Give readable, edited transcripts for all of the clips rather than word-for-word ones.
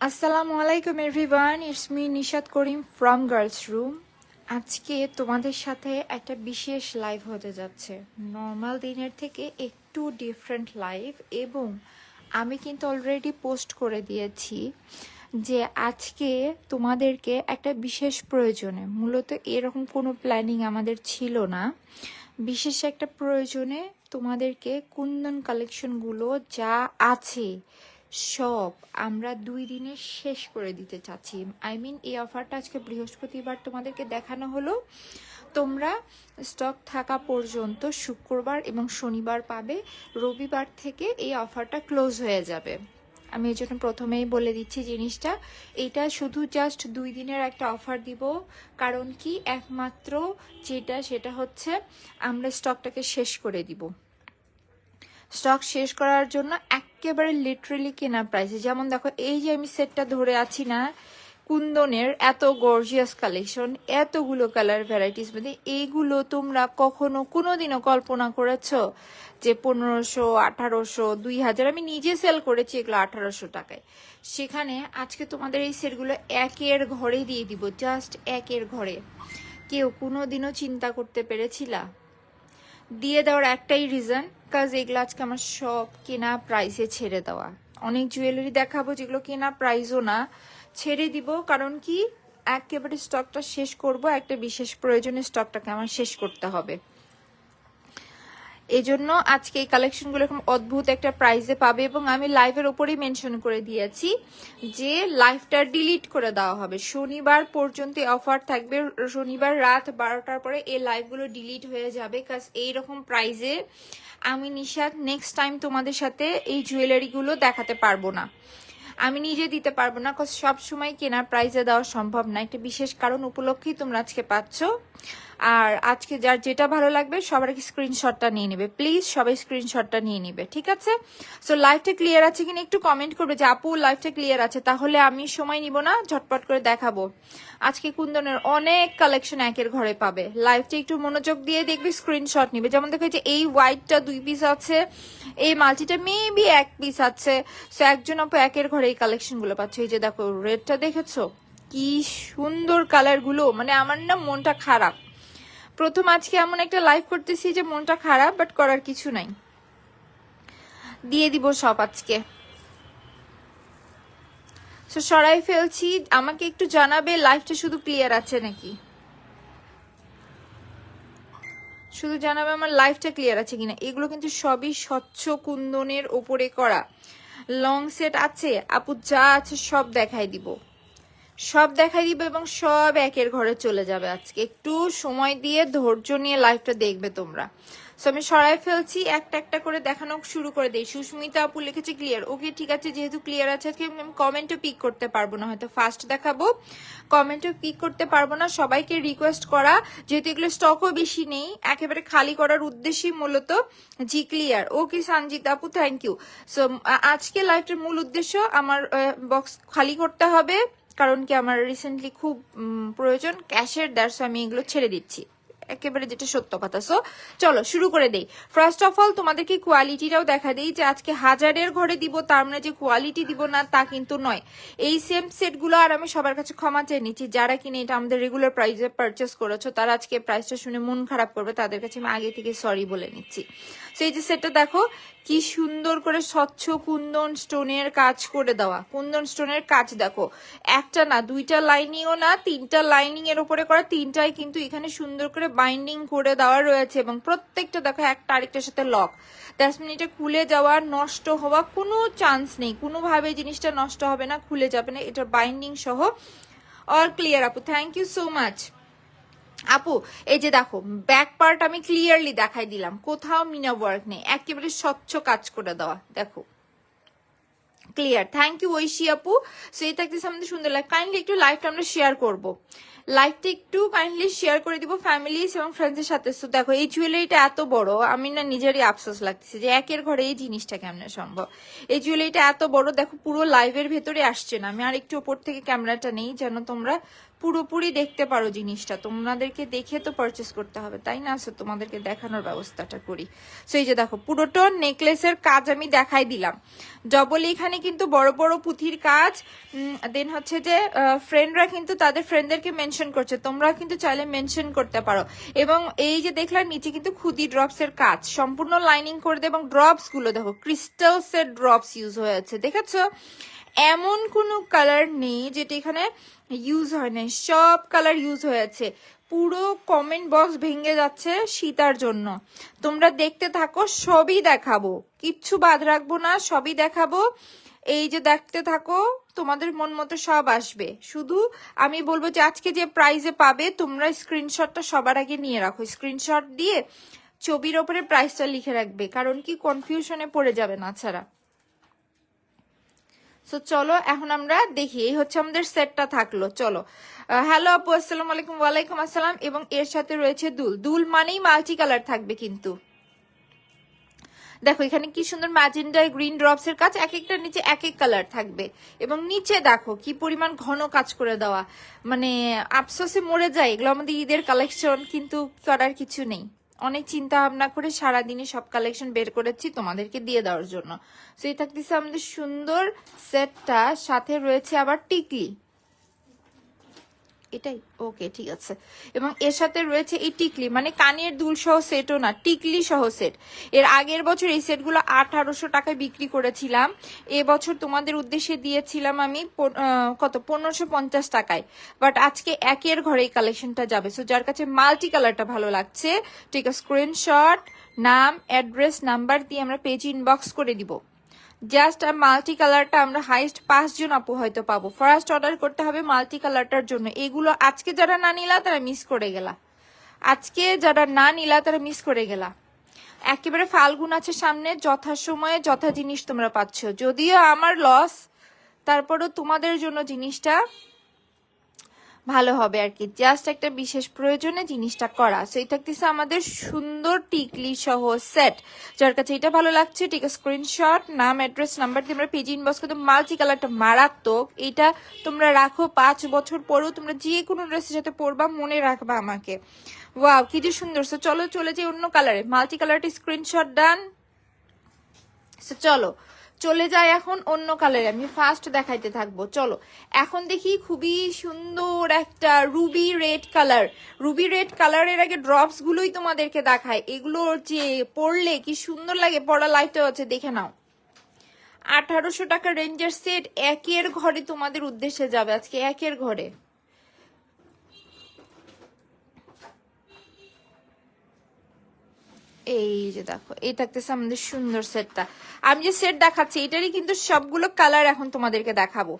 আসসালামু আলাইকুম everyone, it's me Nishat Karim from girls room. আজকে তোমাদের সাথে একটা বিশেষ লাইভ হতে যাচ্ছে, নর্মাল দিনের থেকে একটু ডিফারেন্ট লাইভ। এবং আমি কিন্তু অলরেডি পোস্ট করে দিয়েছি যে আজকে তোমাদেরকে একটা বিশেষ প্রয়োজনে, মূলত এরকম কোনো প্ল্যানিং আমাদের ছিল না, বিশেষ একটা প্রয়োজনে তোমাদেরকে কুন্দন কালেকশনগুলো যা আছে সব আমরা 2 দিনে শেষ করে দিতে চাচ্ছি। এই অফারটা আজকে বৃহস্পতিবার তোমাদেরকে দেখানো হলো, তোমরা স্টক থাকা পর্যন্ত শুক্রবার এবং শনিবার পাবে, রবিবার থেকে এই অফারটা ক্লোজ হয়ে যাবে। আমি এই জন্য প্রথমেই বলে দিচ্ছি জিনিসটা, এটা শুধু জাস্ট 2 দিনের একটা অফার দিব। কারণ কি, একমাত্র সেটা হচ্ছে আমরা স্টকটাকে শেষ করে দিব। স্টক শেষ করার জন্য একেবারে লিটারেলি কেনা প্রাইসে, যেমন দেখো এই যে আমি সেটটা ধরে আছি না, কুন্দনের এত গর্জিয়াস কালেকশন, এতগুলো কালার ভ্যারাইটিস মধ্যে এইগুলো তোমরা কখনো কোনোদিনও কল্পনা করেছো যে 1500, 1800, 2000, আমি নিজে সেল করেছি এগুলো 1800 টাকায়। সেখানে আজকে তোমাদের এই সেটগুলো একের ঘরে দিয়ে দিব, জাস্ট একের ঘরে। কেউ কোনোদিনও চিন্তা করতে পেরেছিলা? দিয়ে দেওয়ার একটাই রিজন, কাজ এগুলো আজকে আমার সব কেনা প্রাইসে ছেড়ে দেওয়া। অনেক জুয়েলারি দেখাবো যেগুলো কেনা প্রাইসও না, ছেড়ে দিব। কারণ কি, একেবারে স্টকটা শেষ করব, একটা বিশেষ প্রয়োজনে স্টকটাকে আমার শেষ করতে হবে। এই জন্য আজকে এই কালেকশনগুলো এরকম অদ্ভুত একটা প্রাইসে পাবে। এবং আমি লাইভের ওপরেই মেনশন করে দিয়েছি যে লাইভটা ডিলিট করে দেওয়া হবে, শনিবার পর্যন্ত অফার থাকবে। শনিবার রাত 12টার পরে এই লাইভগুলো ডিলিট হয়ে যাবে, কাজ এইরকম প্রাইসে আমি নিশাত নেক্সট টাইম তোমাদের সাথে এই জুয়েলারিগুলো দেখাতে পারবো না, আমি নিজে দিতে পারবো না, কজ সব সময় কেনার প্রাইসে দেওয়া সম্ভব না। একটা বিশেষ কারণ উপলক্ষেই তোমরা আজকে পাচ্ছ। আর আজকে যার যেটা ভালো লাগবে সবার কি স্ক্রিনশটটা নিয়ে নেবে, প্লিজ সবাই স্ক্রিনশটটা নিয়ে নেবে, ঠিক আছে? সো লাইভটা ক্লিয়ার আছে কিনা একটু কমেন্ট করবে যে আপু লাইভটা ক্লিয়ার আছে, তাহলে আমি সময় নিব না, ঝটপট করে দেখাবো। আজকে কুন্দনের অনেক কালেকশন একের ঘরে পাবে, লাইভটা একটু মনোযোগ দিয়ে দেখবে, স্ক্রিনশট নিবে। যেমন দেখো যে এই হোয়াইটটা 2 পিস আছে, এই মাল্টিটা মেবি 1 পিস আছে। সো একজন আপু একের ঘরে এই কালেকশনগুলো পাচ্ছে। এই যে দেখো রেডটা দেখেছো, কি সুন্দর কালারগুলো, মানে আমার না মনটা খারাপ। প্রথম আজকে এমন একটা লাইভ করতেছি যে মনটা খারাপ, বাট করার কিছু নাই, দিয়ে দিব সব আজকে। সো সরাই ফেলছি, আমাকে একটু জানাবে লাইভটা শুধু ক্লিয়ার আছে নাকি, শুধু জানাবে আমার লাইভটা ক্লিয়ার আছে কিনা। এগুলো কিন্তু সবই স্বচ্ছ কুন্দনের ওপরে করা লং সেট আছে আপু, যা আছে সব দেখাই দিব, সব দেখাই দিব এবং সব একের ঘরে চলে যাবে। আজকে একটু সময় দিয়ে ধৈর্য নিয়ে লাইভটা দেখবে তোমরা। সো আমি সরাই ফেলছি, একটা একটা করে দেখানো শুরু করে দেই। সুস্মিতা আপু লিখেছে ক্লিয়ার, ওকে ঠিক আছে, যেহেতু ক্লিয়ার আছে আজকে আমি কমেন্টও পিক করতে পারবো না, হয়তো ফার্স্ট দেখাবো, কমেন্টও পিক করতে পারবো না। সবাইকে রিকোয়েস্ট করা, যেহেতু এগুলো স্টকও বেশি নেই, একেবারে খালি করার উদ্দেশ্যই মূলত। জি ক্লিয়ার, ওকে সঞ্জিত আপু থ্যাংক ইউ। সো আজকে লাইভটার মূল উদ্দেশ্য আমার বক্স খালি করতে হবে, কারণ কি আমার রিসেন্টলি খুব প্রয়োজন ক্যাশের, দ্যাটস আমি এগুলো ছেড়ে দিচ্ছি, একেবারে যেটা সত্য কথা। সো চলো শুরু করে দেই। ফার্স্ট অফ অল তোমাদেরকে কোয়ালিটিটাও দেখা দেই, যে আজকে 1000-এর ঘরে দিব তার মানে যে কোয়ালিটি দিব না তা কিন্তু নয়। এই সেম সেটগুলো, আর আমি সবার কাছে ক্ষমা চেয়ে নিচ্ছি, যারা কিনে এটা আমাদের রেগুলার প্রাইসে পারচেস করেছো তারা আজকে প্রাইসটা শুনে মন খারাপ করবে, তাদের কাছে আমি আগে থেকে সরি বলে নিচ্ছি। সো এই যে সেটটা দেখো, কি সুন্দর করে স্বচ্ছ কুন্দন স্টোনের কাজ করে দেওয়া, কুন্দন স্টোনের কাজ দেখো, একটা না দুইটা লাইনিংও না, 3টা লাইনিং এর উপরে করা, 3টাই কিন্তু এখানে সুন্দর করে বাইন্ডিং করে দেওয়া রয়েছে। এবং প্রত্যেকটা দেখো একটা আরেকটার সাথে লক, দ্যাটস মিন এটা খুলে যাওয়া, নষ্ট হওয়া কোনো চান্স নেই, কোনোভাবে জিনিসটা নষ্ট হবে না, খুলে যাবে না, এটার বাইন্ডিং সহ অল ক্লিয়ার। আপু থ্যাংক ইউ সো মাচ। আপু এই যে দেখো ব্যাক পার্ট আমি ক্লিয়ারলি দেখাই দিলাম, কোথাও মিনা ওয়ার্ক নেই, একেবারে স্বচ্ছ কাজ করে দেওয়া, দেখো ক্লিয়ার। থ্যাংক ইউ ঐশী আপু। সো এটা দেখতে আমাদের সুন্দর লাগে, কাইন্ডলি একটু লাইভটা আমরা শেয়ার করব, লাইভটা একটু কাইন্ডলি শেয়ার করে দিব ফ্যামিলিজ এবং ফ্রেন্ডসের সাথে। তো দেখো এই জুয়েলারিটা এত বড়, আমি না নিজেরই আফসোস লাগতেছে যে একের ঘরে এই জিনিসটা কেমনে সম্ভব। এই জুয়েলারিটা এত বড়, দেখো পুরো লাইভের ভেতরে আসছে না, আমি আর একটু ওপর থেকে ক্যামেরাটা নেই যেন তোমরা পুরোপুরি দেখতে পারো জিনিসটা, তোমাদেরকে দেখে তো পারচেস করতে হবে তাই না, সো তোমাদেরকে দেখানোর ব্যবস্থাটা করি। সো এই যে দেখো পুরোটা নেকলেসের কাজ আমি দেখাই দিলাম, ডবল এখানে কিন্তু বড় বড় পুঁথির কাজ, দেন হচ্ছে যে ফ্রেন্ডরা কিন্তু তাদের ফ্রেন্ডদেরকে মেনশন করছে, তোমরা কিন্তু চাইলে মেনশন করতে পারো। এবং এই যে দেখলাম নিচে কিন্তু খুদি ড্রপস এর কাজ, সম্পূর্ণ লাইনিং করে দেয় এবং ড্রপস গুলো দেখো ক্রিস্টালস এর ড্রপস ইউজ হয়েছে, দেখেছো? এমন কোনো কালার নেই যেটা এখানে ইউজ হয় নাই, সব কালার ইউজ হয়েছে। পুরো কমেন্ট বক্স ভেঙে যাচ্ছে সীতার জন্য। তোমরা দেখতে থাকো, সবই দেখাবো, কিচ্ছু বাদ রাখবো না, সবই দেখাবো। এই যে দেখতে থাকো, তোমাদের মন মতো সব আসবে। শুধু আমি বলবো যে আজকে যে প্রাইজে পাবে তোমরা স্ক্রিনশটটা সবার আগে নিয়ে রাখো, স্ক্রিনশট দিয়ে ছবির ওপরে প্রাইসটা লিখে রাখবে, কারণ কি কনফিউশনে পড়ে যাবে না ছাড়া। সো চলো এখন আমরা দেখি, এই হচ্ছে আমাদের সেটটা থাকলো। চলো, হ্যালো আপু, আসসালামু আলাইকুম। ওয়ালাইকুম আসসালাম। এবং এর সাথে রয়েছে দুল, দুল মানেই মাল্টি কালার থাকবে কিন্তু। দেখো এখানে কি সুন্দর ম্যাজেন্ডা গ্রিন ড্রপস এর কাজ, এক একটার নিচে এক এক কালার থাকবে। এবং নিচে দেখো কি পরিমাণ ঘন কাজ করে দেওয়া, মানে আফসোসে মরে যায়, এগুলো আমাদের ঈদের কালেকশন, কিন্তু করার কিছু নেই। অনেক চিন্তা ভাবনা করে সারাদিনে সব কালেকশন বের করেছি তোমাদেরকে দিয়ে দেওয়ার জন্য। সো এই থাকতেছে আমাদের সুন্দর সেটটা, সাথে রয়েছে আবার টিকলি, এটাই ওকে ঠিক আছে। এবং এর সাথে রয়েছে এই টিকলি, মানে কানের দুল সহ সেটও না, টিকলি সহ সেট। এর আগের বছর এই সেটগুলো 1800 টাকায় বিক্রি করেছিলাম, এবছর তোমাদের উদ্দেশ্যে দিয়েছিলাম আমি কত 1550 টাকায়। বাট আজকে একের ঘরে এই কালেকশনটা যাবে। সো যার কাছে মাল্টি কালারটা ভালো লাগছে, ঠিক আছে, স্ক্রিনশট, নাম, অ্যাড্রেস, নাম্বার দিয়ে আমরা পেজ ইনবক্স করে দিব। জাস্ট মাল্টি কালারটা আমরা হাইস্ট 5 জন আপু হয়তো পাবো। ফার্স্ট অর্ডার করতে হবে মাল্টি কালারটার জন্য। এগুলো আজকে যারা না নিলা তারা মিস করে গেলা, আজকে যারা না নিলা তারা মিস করে গেলা। একেবারে ফাল্গুন আছে সামনে, যথাসময়ে যথা জিনিস তোমরা পাচ্ছ, যদিও আমার লস, তারপরও তোমাদের জন্য জিনিসটা ভালো হবে আর কি। জাস্ট একটা বিশেষ প্রয়োজনে জিনিসটা করা। সো এই থাকতেছে আমাদের সুন্দর টিকলি সহ সেট। যার কাছে এটা ভালো লাগছে, ঠিক আছে, স্ক্রিনশট, নাম, অ্যাড্রেস, নাম্বার দিয়ে আমরা পেজ ইনবক্স করতে। মাল্টি কালারটা মারাত্মক, এটা তোমরা রাখো 5 বছর পরেও তোমরা যে কোনো ড্রেসের সাথে পরবা, মনে রাখবা আমাকে। ওয়াও কি যে সুন্দর। সো চলো চলে যাই অন্য কালারে, মাল্টি কালারটা স্ক্রিনশট ডান। সো চলো চলে যায় এখন অন্য কালারে, আমি ফার্স্ট দেখাইতে থাকবো। চলো এখন দেখি খুবই সুন্দর একটা Ruby red colour. Ruby red কালারের আগে ড্রপস গুলোই তোমাদেরকে দেখায়, এগুলো যে পরলে কি সুন্দর লাগে, পরা লাইফটা হচ্ছে দেখে নাও। 1800 টাকা রেঞ্জের সেট একের ঘরে তোমাদের উদ্দেশ্যে যাবে আজকে, একের ঘরে। এই যে দেখো, এই থাকতেছে আমাদের সুন্দর সেটটা। আমি যে সেট দেখাচ্ছি এটারই কিন্তু সবগুলো কালার এখন তোমাদেরকে দেখাবো।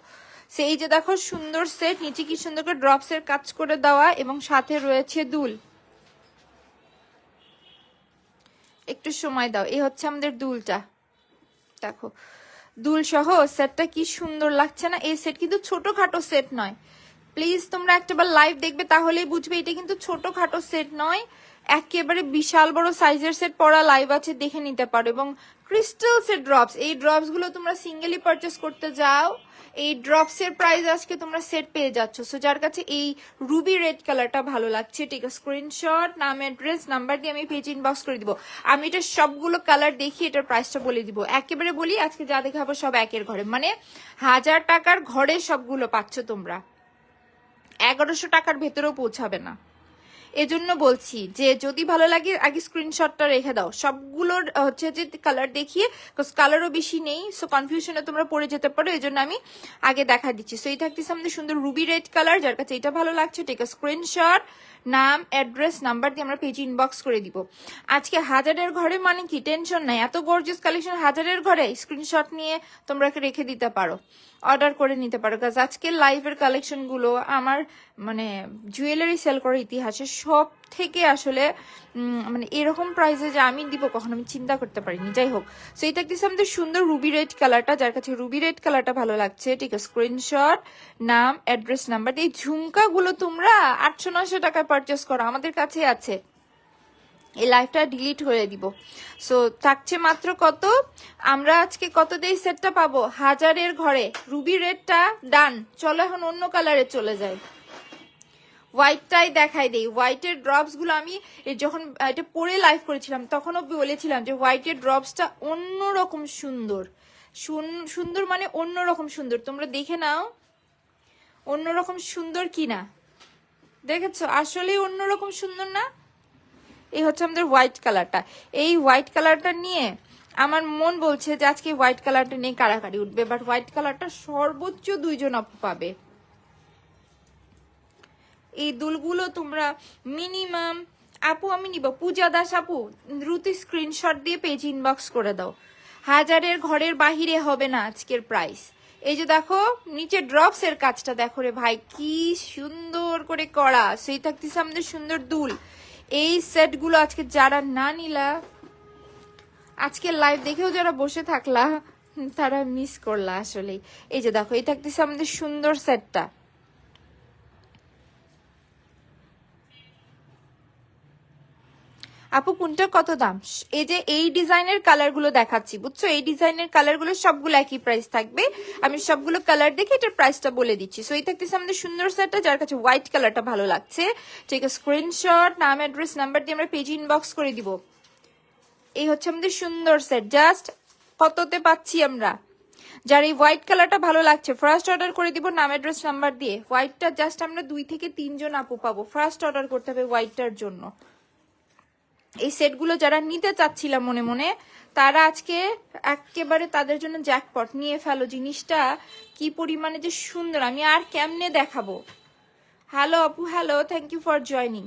সেই যে দেখো সুন্দর সেট, নিচে কি সুন্দর করে ড্রপস এর কাজ করে দেওয়া, এবং সাথে রয়েছে দুল। একটু সময় দাও, এই হচ্ছে আমাদের দুলটা, দেখো দুল সহ সেটটা কি সুন্দর লাগছে না? এই সেট কিন্তু ছোটখাটো সেট নয়, প্লিজ তোমরা একটাবার লাইভ দেখবে তাহলেই বুঝবে এটা কিন্তু ছোটখাটো সেট নয়, একেবারে বিশাল বড় সাইজের সেট। পড়া লাইভ আছে, দেখে নিতে পারো। এবং ক্রিস্টালস এর ড্রপস, এই ড্রপস গুলো তোমরা সিঙ্গেলি পারচেস করতে যাও, এই ড্রপস এর প্রাইস আজকে তোমরা সেট পেয়ে যাচ্ছ। সো যার কাছে এই রুবি রেড কালারটা ভালো লাগছে, ঠিক আছে, স্ক্রিনশট, নাম, অ্যাড্রেস, নাম্বার দিয়ে আমি পেজ ইনবক্স করে দিব। আমি এটা সবগুলো কালার দেখি এটার প্রাইসটা বলে দিব। একেবারে বলি আজকে যা দেখাবো সব একের ঘরে, মানে 1000 টাকার ঘরে সবগুলো পাচ্ছ তোমরা, 1100 টাকার ভেতরেও পৌঁছাবে না। এজন্য বলছি যে যদি ভালো লাগে আগে স্ক্রিনশটটা রেখে দাও, সবগুলোর হচ্ছে যে কালার দেখিয়ে, কালারও বেশি নেই, সো কনফিউশনে তোমরা পড়ে যেতে পারো, এই জন্য আমি আগে দেখা দিচ্ছি। সো এই থাকতেছে আমাদের সুন্দর রুবি রেড কালার, যার কাছে এটা ভালো লাগছে, ঠিক আছে, স্ক্রিনশট, নাম, অ্যাড্রেস, নাম্বার দিয়ে আমরা পেজ ইনবক্স করে দিব। আজকে 1000-এর ঘরে মানে কি টেনশন নাই, এত গর্জিয়াস কালেকশন 1000-এর ঘরে, স্ক্রিনশট নিয়ে তোমরা রেখে দিতে পারো, অর্ডার করে নিতে পারো। কাজ আজকের লাইভের কালেকশন গুলো আমার মানে জুয়েলারি সেল করার ইতিহাসে সব থেকে আসলে মানে এরকম প্রাইসে যে আমি দিব কখনো আমি চিন্তা করতে পারিনি। যাই হোক, সো এটা দিচ্ছে আমাদের সুন্দর রুবি রেড কালারটা, যার কাছে রুবি রেড কালারটা ভালো লাগছে, ঠিক আছে, স্ক্রিনশট, নাম, অ্যাড্রেস, নাম্বার। এই ঝুমকাগুলো তোমরা 800-900 টাকায় পারচেস করো, আমাদের কাছে আছে। এই লাইভটা ডিলিট হয়ে দিব। সো থাকছে মাত্র কত, আমরা আজকে কত দিয়ে সেটটা পাবো, 1000-এর ঘরে রুবি রেডটা ডান। চলো এখন অন্য কালারে চলে যাই, হোয়াইটটাই দেখাই দেই। হোয়াইটের ড্রপস গুলো আমি যখন এটা পরে লাইভ করেছিলাম তখনও বলেছিলাম যে হোয়াইটের ড্রপসটা অন্যরকম সুন্দর, সুন্দর মানে অন্যরকম সুন্দর, তোমরা দেখে নাও অন্যরকম সুন্দর কিনা, দেখেছো আসলেই অন্যরকম সুন্দর না? এই হচ্ছে আমাদের হোয়াইট কালারটা। এই হোয়াইট কালারটা নিয়ে আমার মন বলছে যে আজকে হোয়াইট কালারটা নিয়ে কাড়াকাড়ি উঠবে, বাট হোয়াইট কালারটা সর্বোচ্চ 2 জন আপু পাবে। এই দুলগুলো তোমরা মিনিমাম, আপু আমি নিব, পূজা দাস আপু দ্রুত স্ক্রিনশট দিয়ে পেজ ইনবক্স করে দাও, 1000-এর ঘরের বাহিরে হবে না আজকের প্রাইস। এই যে দেখো নিচে ড্রপস এর কাজটা দেখো রে ভাই, কি সুন্দর করে করা, সেই থাকতেছে আমাদের সুন্দর দুল। এই সেটগুলো আজকে যারা না নিলা, আজকে লাইভ দেখেও যারা বসে থাকলা, তারা মিস করলা আসলে। এই যে দেখো এই থাকতেছে আমাদের সুন্দর সেটটা। আপু কোনটা কত দাম? এই যে এই ডিজাইনের কালার গুলো দেখাচ্ছি, বুঝছো? এই ডিজাইনের কালার গুলো সবগুলো একই প্রাইস থাকবে। আমি সবগুলো কালার দেখে এটার প্রাইসটা বলে দিচ্ছি। সো এই থাকতেছে আমাদের সুন্দর সেটটা, যার কাছে হোয়াইট কালারটা ভালো লাগছে ঠিক আছে, স্ক্রিনশট, নাম, অ্যাড্রেস, নাম্বার দিয়ে আমরা পেজ ইনবক্স করে দিব। এই হচ্ছে আমাদের সুন্দর সেট, জাস্ট কততে পাচ্ছি আমরা? যার এই হোয়াইট কালারটা ভালো লাগছে ফার্স্ট অর্ডার করে দিব নাম, অ্যাড্রেস, নাম্বার দিয়ে। হোয়াইটটা জাস্ট আমরা 2 থেকে 3 জন আপু পাবো, ফার্স্ট অর্ডার করতে হবে হোয়াইটটার জন্য। এই সেটগুলো যারা নিতে চাচ্ছিলাম মনে মনে, তারা আজকে একেবারে তাদের জন্য জ্যাকপট, নিয়ে ফেলো। জিনিসটা কি পরিমাণে যে সুন্দর, আমি আর কেমনে দেখাবো। হ্যালো আপু, hello, thank you for joining.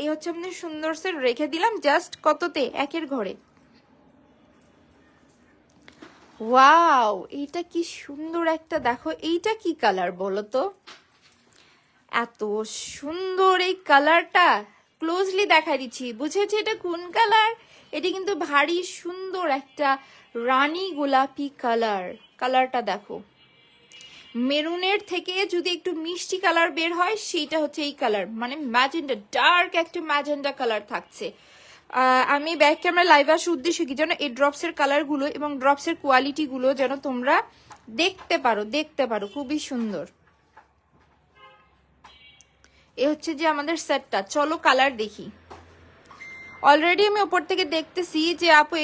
এই হচ্ছে আমাদের সুন্দর সেট, রেখে দিলাম জাস্ট কততে? 1-এর ঘরে। ওয়াও, এইটা কি সুন্দর একটা, দেখো এইটা কি কালার বলো তো? এত সুন্দর এই কালারটা, ক্লোজলি দেখাই দিচ্ছি, বুঝেছি এটা কোন কালার? এটি কিন্তু ভারী সুন্দর একটা রানী গোলাপি কালার। কালারটা দেখো, মেরুনের থেকে যদি একটু মিষ্টি কালার বের হয় সেইটা হচ্ছে এই কালার, মানে ম্যাজেন্ডা, ডার্ক একটা ম্যাজেন্ডা কালার থাকছে। আমি ব্যাক ক্যামেরা লাইভ আসার উদ্দেশ্য কি যেন এই ড্রপসের কালারগুলো এবং ড্রপসের কোয়ালিটিগুলো যেন তোমরা দেখতে পারো, খুবই সুন্দর। এ হচ্ছে যে আমাদের সেটটা, চলো কালার দেখি। অলরেডি আমি ওপর থেকে দেখতেছি যে আপু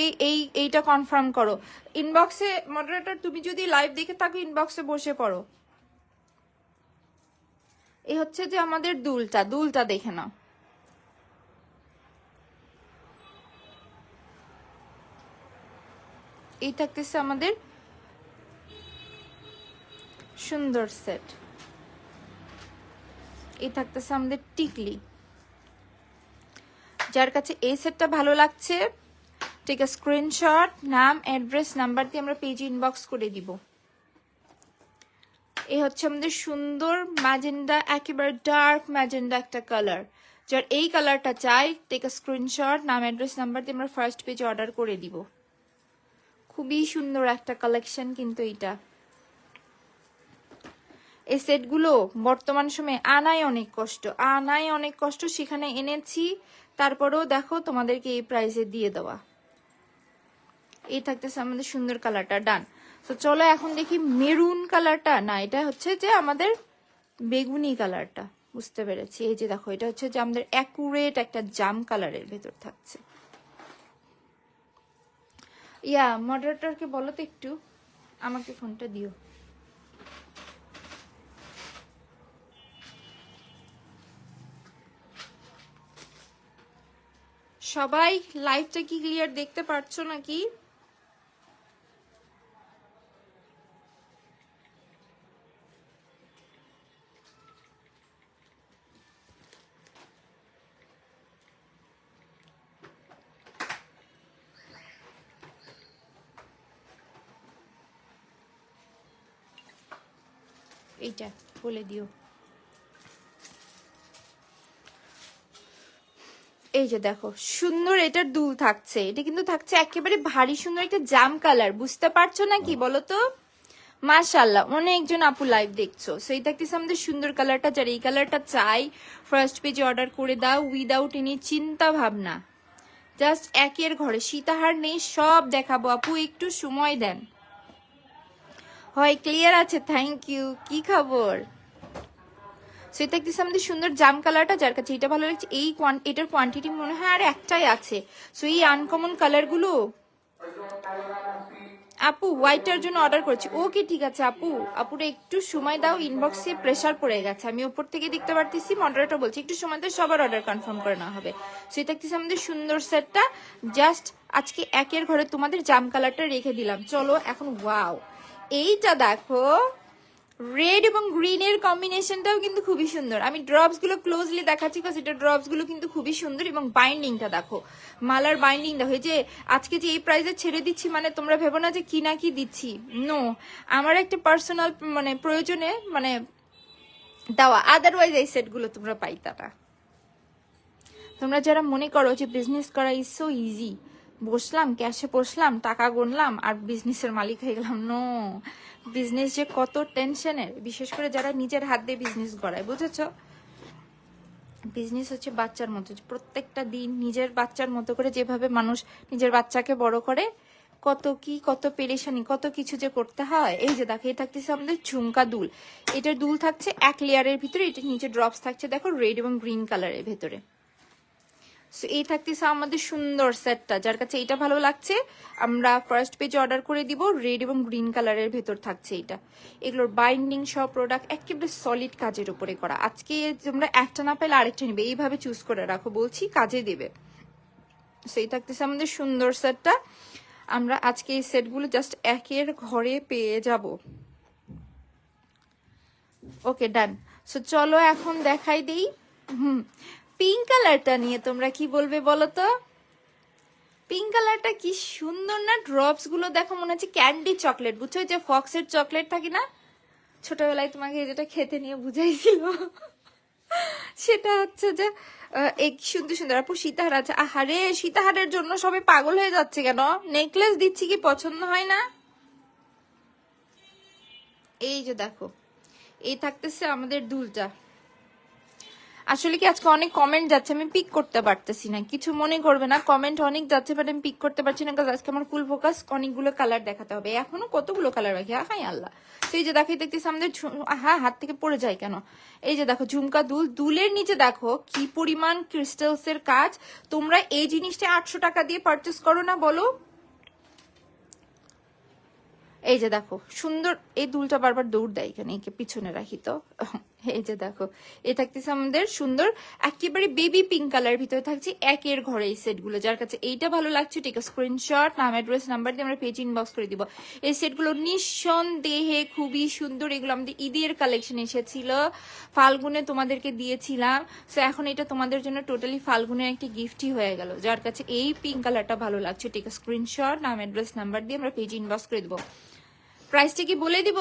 এইটা কনফার্ম করো। ইনবক্সে মডারেটর তুমি যদি লাইভ দেখে থাকো ইনবক্সে বসে পড়ো। এই হচ্ছে যে আমাদের দুলটা দেখে নাও। এই থাকতেছে আমাদের সুন্দর সেট। এই থাকতেছে আমাদের টিকলি। যার কাছে এই সেটটা ভালো লাগছে ঠিক আছে, স্ক্রিনশট, নাম, অ্যাড্রেস, নাম্বার দিয়ে আমরা পেজে ইনবক্স করে দিব। এই হচ্ছে আমাদের সুন্দর ম্যাজেন্ডা, একেবারে ডার্ক ম্যাজেন্ডা একটা কালার। যার এই কালারটা চাই টেক আ স্ক্রিনশট, নাম, অ্যাড্রেস, নাম্বার দিয়ে আমরা ফার্স্ট পেজে অর্ডার করে দিব। খুবই সুন্দর একটা কালেকশন কিন্তু এইটা। এই সেটগুলো বর্তমান সময়ে আনাই অনেক কষ্ট, সেখানে এনেছি, তারপরেও দেখো তোমাদেরকে এই প্রাইসে দিয়ে দেওয়া। এই থাকতেছে আমাদের সুন্দর কালারটা, ডান। তো চলো এখন দেখি মেরুন কালারটা, না এটা হচ্ছে যে আমাদের বেগুনি কালারটা, বুঝতে পেরেছি। এই যে দেখো এটা হচ্ছে যে আমাদের অ্যাকুরেট একটা জাম কালারের ভেতর থাকছে। ইয়া মডারেটরকে বলো তো একটু আমাকে ফোনটা দিও। সবাই লাইভটা কি ক্লিয়ার দেখতে পারছো নাকি? এইটা বলে দিও। এই যে দেখো সুন্দর এটার দুল থাকছে, এটা কিন্তু থাকছে একেবারে ভারী সুন্দর একটা জাম কালার, বুঝতে পারছো নাকি বলো তো? মাশাআল্লাহ, অনেকজন আপু লাইভ দেখছো। সো এই থাকতেছে আমাদের সুন্দর কালারটা, যার এই কালারটা চাই ফার্স্ট পেজে অর্ডার করে দাও উইদাউট এনি চিন্তা ভাবনা। জাস্ট 1-এর ঘরে, সীতাহার নেই, সব দেখাবো আপু, একটু সময় দেন। হয় ক্লিয়ার আছে, থ্যাংক ইউ। কি খবর? সেটা দেখতেছি আমাদের সুন্দর জাম কালারটা, যার কাছে এটা ভালো লাগছে। এটার কোয়ান্টিটি মনে হয় আর একটাই আছে। সো এই আনকমন কালারগুলো আপু হোয়াইটটার জন্য অর্ডার করছি। ওকে ঠিক আছে আপু, আপুরা একটু সময় দাও, ইনবক্সে প্রেসার পড়ে গেছে, আমি উপর থেকে দেখতে পারতেছি, মডারেটর বলছি একটু সময় দাও, সবার অর্ডার কনফার্ম করে নেওয়া হবে। সেই থাকতেছে আমাদের সুন্দর সেটটা, জাস্ট আজকে একের ঘরে তোমাদের জাম কালারটা রেখে দিলাম। চলো এখন ওয়াও, এইটা দেখো রেড এবং গ্রিনের কম্বিনেশনটাও কিন্তু খুবই সুন্দর। আমি ড্রপস গুলো ক্লোজলি দেখাচ্ছি কারণ এটা ড্রপস গুলো কিন্তু খুবই সুন্দর, এবং বাইন্ডিংটা দেখো, মালার বাইন্ডিং দেখো। এই যে আজকে যে এই প্রাইসে ছেড়ে দিচ্ছি মানে তোমরা ভেবো না যে কি না কি দিচ্ছি, নো, আমার একটা পার্সোনাল মানে প্রয়োজনে মানে দেওয়া, আদারওয়াইজ এই সেটগুলো তোমরা পাইতা না। তোমরা যারা মনে করো যে বিজনেস করা ইজ সো ইজি, বসলাম ক্যাশে বসলাম টাকা গুনলাম আর বিজনেসের মালিক হয়ে গেলাম, নো, বিজনেস যে কত টেনশনের, বিশেষ করে যারা নিজের হাত দিয়ে বিজনেস করায়, বুঝেছো? বিজনেস হচ্ছে বাচ্চার মতো, প্রত্যেকটা দিন নিজের বাচ্চার মতো করে যেভাবে মানুষ নিজের বাচ্চাকে বড় করে, কত কি কত পেরেশানি কত কিছু যে করতে হয়। এই যে দেখো, এই থাকতেছে আমাদের ঝুমকা দুল, এটার দুল থাকছে এক লেয়ারের ভিতরে, এটা নিচে ড্রপস থাকছে দেখো রেড এবং গ্রিন কালারের ভেতরে। সো এই থাকতেছে আমাদের সুন্দর সেটটা, যার কাছে এটা ভালো লাগছে আমরা ফার্স্ট পেজে অর্ডার করে দিব। রেড এবং গ্রিন কালারের ভেতর থাকছে এটা, এগুলোর বাইন্ডিং সব প্রোডাক্ট একেবারে সলিড কাজের উপরে করা। আজকে তোমরা একটা না পেলে আরেকটা নিবে, এইভাবে চুজ করে রাখো, বলছি কাজে দেবে। সো এই থাকতেছে আমাদের সুন্দর সেটটা, আমরা আজকে এই সেটগুলো জাস্ট একের ঘরে পেয়ে যাব। ওকে ডান। সো চলো এখন দেখাই দেই পিঙ্ক কালারটা নিয়ে, তোমরা কি বলবে বলো তো? পিঙ্ক কালারটা কি সুন্দর না, ড্রপস গুলো দেখো মনে হচ্ছে ক্যান্ডি চকলেট, বুঝছো যে ফক্সের চকলেট থাকে না, ছোটবেলায় তোমাকে যেটা খেতে নিয়ে বুঝাইছিল, সেটা হচ্ছে যে এক সুন্দর সুন্দর। আপু সীতাহার আছে, আহারে সীতাহারের জন্য সবাই পাগল হয়ে যাচ্ছে কেন, নেকলেস দিচ্ছি কি পছন্দ হয় না? এই যে দেখো, এই থাকতেছে আমাদের দুলটা। আসলে কি আজকে অনেক কমেন্ট যাচ্ছে, আমি পিক করতে পারতেছি না, কিছু মনে করবে না, কমেন্ট অনেক যাচ্ছে বাট আমি পিক করতে পারছি না, কারণ আজকে আমার ফুল ফোকাস অনেকগুলো কালার দেখাতে হবে, এখনো কতগুলো কালার বাকি, হাই আল্লাহ। সেই যে দেখো দেখতেছি আমাদের, হ্যাঁ হাত থেকে পড়ে যায় কেন, এই যে দেখো ঝুমকা দুল, দুলের নিচে দেখো কি পরিমাণ ক্রিস্টালস এর কাজ। তোমরা এই জিনিসটা 800 টাকা দিয়ে পারচেস করো না বলো? এই যে দেখো সুন্দর, এই দুলটা বারবার দৌড় দেয় এখানে, একে পিছনে রাখি তো। এই যে দেখো, এ থাকতেছে আমাদের সুন্দর একেবারে বেবি পিঙ্ক কালার, ভিতরে থাকছে একের ঘরে এই সেটগুলো। যার কাছে এইটা ভালো লাগছে ঠিক স্ক্রিনশট, নাম অ্যাড্রেস নাম্বার দিয়ে আমরা পেজ ইনবক্স করে দিব। এই সেটগুলো নিঃসন্দেহে খুবই সুন্দর, এগুলো আমাদের ঈদের কালেকশন এসেছিল, ফাল্গুনে তোমাদেরকে দিয়েছিলাম। সো এখন এটা তোমাদের জন্য টোটালি ফাল্গুনের একটি গিফটই হয়ে গেল। যার কাছে এই পিঙ্ক কালারটা ভালো লাগছে ঠিক স্ক্রিনশট, নাম অ্যাড্রেস নাম্বার দিয়ে আমরা পেজ ইনবক্স করে দিব। প্রাইসটা কি বলে দিব?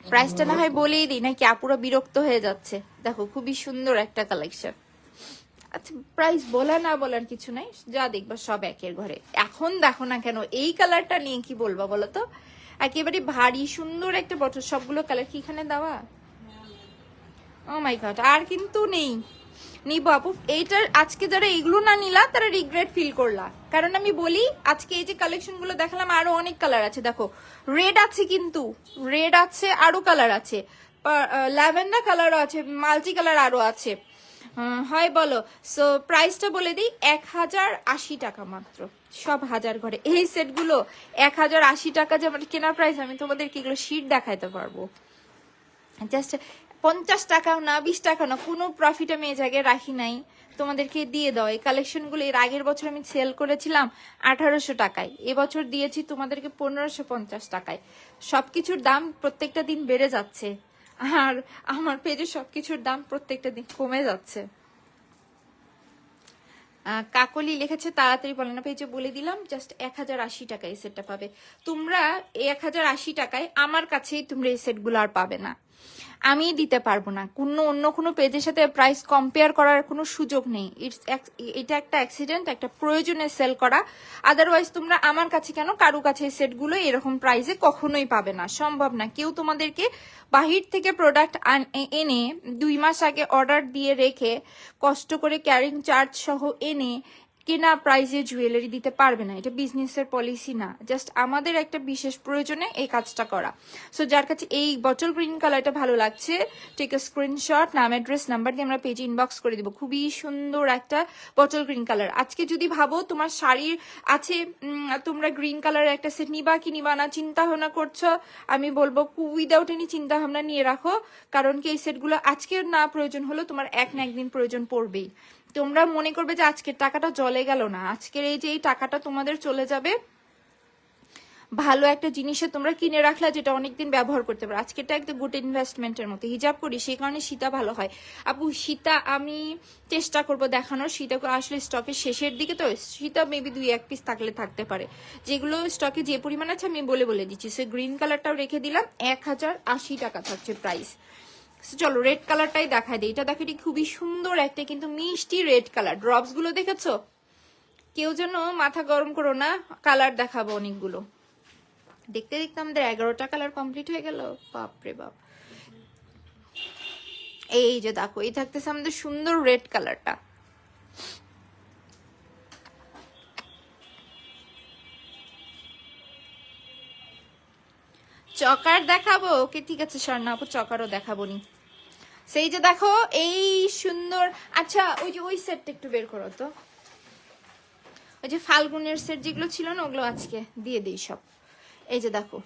প্রাইসটা না হয় বলেই দিই, নাকি আপুরা বিরক্ত হয়ে যাচ্ছে? দেখো খুবই সুন্দর একটা কালেকশন। আচ্ছা প্রাইস বলা না বলার কিছু নাই, যা দেখবা সব একের ঘরে। এখন দেখো না কেন এই কালারটা নিয়ে কি বলবা বলো তো, একেবারে ভারী সুন্দর একটা বটল, সবগুলো কালার কি এখানে দেওয়া? ও মাই গড, আর কিন্তু নেই, নিব আপু। এইটার আজকে যারা এগুলো না নিলা তারা রিগ্রেট ফিল করলা, কারণ আমি বলি আজকে এই যে কালেকশন গুলো দেখালাম আরো অনেক কালার আছে। দেখো রেড আছে, কিন্তু রেড আছে, আরো কালার আছে, ল্যাভেন্ডার কালারও আছে, মাল্টি কালার আরো আছে, হয় বলো। সো প্রাইসটা বলে দিই, 1080 টাকা মাত্র, সব হাজার ঘরে এই সেটগুলো 1080 টাকা, যে আমার কেনার প্রাইস, আমি তোমাদেরকে এগুলো শীট দেখাইতে পারবো। জাস্ট 50 টাকাও না, 20 টাকা না, কোনো প্রফিট আমি এই জায়গায় রাখি নাই, তোমাদেরকে দিয়ে দাও। এই কালেকশনগুলো এর আগের বছর আমি সেল করেছিলাম 1800 টাকায়, এবছর দিয়েছি তোমাদেরকে 1550 টাকায়। সবকিছুর দাম প্রত্যেকটা দিন বেড়ে যাচ্ছে, আর আমার পেজে সবকিছুর দাম প্রত্যেকটা দিন কমে যাচ্ছে। কাকলি লিখেছে তাড়াতাড়ি বলে না, পেজে বলে দিলাম, জাস্ট 1080 টাকায় এই সেটটা পাবে তোমরা। 1080 টাকায় আমার কাছেই তোমরা এই সেটগুলো আর পাবে না, আমি দিতে পারবো না, কোনো অন্য কোনো পেজের সাথে প্রাইস কম্পেয়ার করার কোনো সুযোগ নেই। এটা একটা অ্যাক্সিডেন্ট, একটা প্রয়োজনে সেল করা, আদারওয়াইজ তোমরা আমার কাছে কেন কারো কাছে এই সেটগুলো এরকম প্রাইসে কখনোই পাবে না, সম্ভব না। কেউ তোমাদেরকে বাহির থেকে প্রোডাক্ট এনে 2 মাস আগে অর্ডার দিয়ে রেখে কষ্ট করে ক্যারিং চার্জ সহ এনে কেনা প্রাইসে জুয়েলারি দিতে পারবে না, এটা বিজনেসের পলিসি না, জাস্ট আমাদের একটা বিশেষ প্রয়োজনে এই কাজটা করা। সো যার কাছে এই বটল গ্রিন কালারটা ভালো লাগছে, টেক আ স্ক্রিনশট, নাম অ্যাড্রেস নাম্বার দিয়ে আমরা পেজে ইনবক্স করে দিব। খুবই সুন্দর একটা বটল গ্রিন কালার। আজকে যদি ভাবো তোমার শাড়ির আছে, তোমরা গ্রিন কালারের একটা সেট নিবা কি নিবা না চিন্তা ভাবনা করছো, আমি বলবো উইদাউট এনি চিন্তা ভাবনা নিয়ে রাখো। কারণ কি এই সেটগুলো আজকের না প্রয়োজন হলো তোমার এক না একদিন প্রয়োজন পড়বেই। তোমরা মনে করবে যে আজকের টাকাটা জলে গেল না, আজকের এই যে এই টাকাটা তোমাদের চলে যাবে ভালো একটা জিনিসে তোমরা কিনে রাখলা যেটা অনেকদিন ব্যবহার করতে পারো। আজকেরটা একটা গুড ইনভেস্টমেন্টের মতো। হিজাব করি সেই কারণে সীতা ভালো হয়। আপু সীতা আমি চেষ্টা করব দেখানোর, সীতাকে আসলে স্টকের শেষের দিকে তো সীতা মেবি 2-1 পিস থাকলে থাকতে পারে, যেগুলো স্টকে যে পরিমাণ আছে আমি বলে দিচ্ছি। সে গ্রিন কালারটাও রেখে দিলাম, 1080 টাকা থাকছে প্রাইস। চলো রেড কালারটাই দেখায় দিই। এটা দেখো এটি খুবই সুন্দর একটা কিন্তু মিষ্টি রেড কালার। ড্রপস গুলো দেখেছো? কেউ যেন মাথা গরম করো না, কালার দেখাবো অনেকগুলো। দেখতে দেখতে আমাদের 11টা কালার কমপ্লিট হয়ে গেল, বাপরে বাপ। এই যে দেখো এই থাকতেছে আমাদের সুন্দর রেড কালারটা। চকার দেখাবো? ওকে ঠিক আছে স্বর্ণা আপু, চকারও দেখাবো নি। সেই যে দেখো এই সুন্দর। আচ্ছা ওই যে ওই সেটটা একটু বের করো তো, ওই যে ফাল্গুনের সেট যেগুলো ছিল না ওগুলো আজকে দিয়ে দিই সব। এই যে দেখো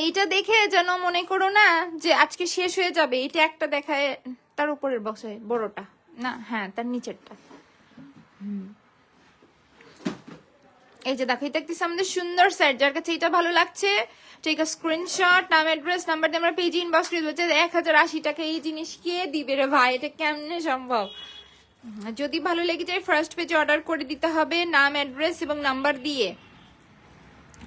এইটা দেখে যেন মনে করো না যে আজকে শেষ হয়ে যাবে। এটা একটা দেখায়, তার উপরের বক্সে বড়টা না, হ্যাঁ তার নিচেরটা। এই যে দেখো এটা একটি আমাদের সুন্দর সেট। যার কাছে এটা ভালো লাগছে টেক আ স্ক্রিনশট, নাম অ্যাড্রেস নাম্বার দিয়ে আমরা পেজে ইনবক্স করে দেবো। 1080 টাকা এই জিনিস কে দিবে রে ভাই, এটা কেমনে সম্ভব? যদি ভালো লেগে যায় ফার্স্ট পেজে অর্ডার করে দিতে হবে নাম অ্যাড্রেস এবং নাম্বার দিয়ে।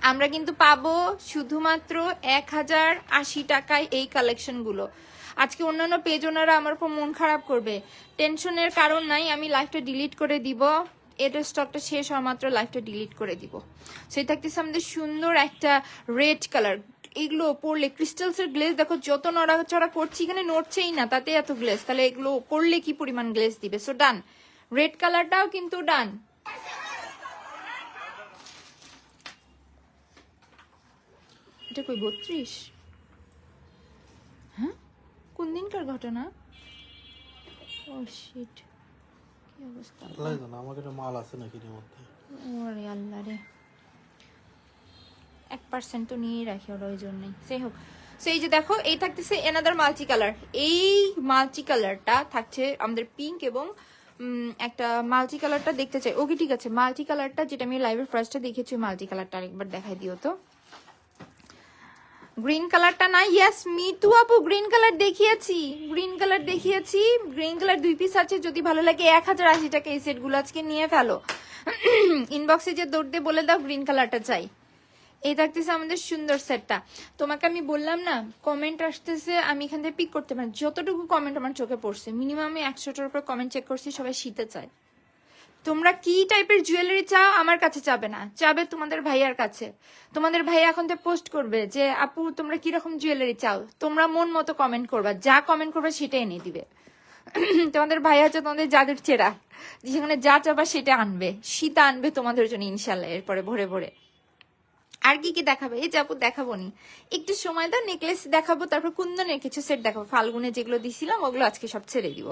আমরা কিন্তু পাবো শুধুমাত্র 1080 টাকায় এই কালেকশন গুলো। আজকে অন্যান্য পেজ ওনারা আমার উপর মন খারাপ করবে, টেনশনের কারণ নাই, আমি লাইভটা ডিলিট করে দিব। এটার স্টকটা শেষ হওয়া মাত্র লাইভটা ডিলিট করে দিব। সেই থাকতেছে আমাদের সুন্দর একটা রেড কালার। এগুলো পরলে ক্রিস্টালসের গ্লেজ দেখো যত নড়াচড়া করছি এখানে নড়ছেই না, তাতে এত গ্লেজ, তাহলে এগুলো পরলে কি পরিমাণ গ্লেজ দিবে। সো ডান, রেড কালারটাও কিন্তু ডান। এটা কই 32? হ্যাঁ কোন দিনকার ঘটনা? ও শিট, কি অবস্থা? আল্লাহ জানে আমার কাছে মাল আছে নাকি এর মধ্যে। ওরে আল্লাহ রে, 1% তো নিয়েই রাখি ওরা, ওই জন্যই। সেই হোক, সেই যে দেখো এই থাকতেছে এনাদার মাল্টি কালার। এই মাল্টি কালারটা থাকছে আমাদের পিঙ্ক এবং একটা মাল্টি কালারটা দেখতে চাই। ওকে ঠিক আছে, মাল্টি কালারটা যেটা আমি লাইভের ফার্স্টে দেখেছি মাল্টি কালারটা আরেকবার দেখাই দিও তো। গ্রিন কালারটা না? ইয়েস মিতু আপু গ্রিন কালার দেখিয়েছি, গ্রিন কালার দেখিয়েছি। গ্রিন কালার 2 পিস আছে, যদি ভালো লাগে 1080 টাকা এই সেটগুলো আজকে নিয়ে ফেলো। ইনবক্সে যে দৌড় দিয়ে বলে দাও গ্রিন কালারটা চাই। এই থাকতেছে আমাদের সুন্দর সেটটা। তোমাকে আমি বললাম না কমেন্ট আসতেছে, আমি এখান থেকে পিক করতে পারি। যতটুকু কমেন্ট আমার চোখে পড়ছে মিনিমাম আমি 100টার উপর কমেন্ট চেক করছি, সবাই শীতে চায়। তোমরা কি টাইপের জুয়েলারি চাও আমার কাছে চাবে না, চাবে তোমাদের ভাইয়ার কাছে। তোমাদের ভাইয়া এখন তো পোস্ট করবে যে আপু তোমরা কিরকম জুয়েলারি চাও, তোমরা মন মতো কমেন্ট করবা, যা কমেন্ট করবে সেটা এনে দিবে। তোমাদের ভাইয়া হচ্ছে তোমাদের জাদুর চেরা, যেখানে যা চাবা সেটা আনবে। শীতা আনবে তোমাদের জন্য ইনশাল্লাহ এরপরে ভরে ভরে। আর কি কি দেখাবে? এই যাবো দেখাবো নি, একটু সময় দাও। নেকলেস দেখাবো, তারপর কুন্দনের কিছু সেট দেখাবো। ফাল্গুনে যেগুলো দিছিলাম ওগুলো আজকে সব ছেড়ে দিব।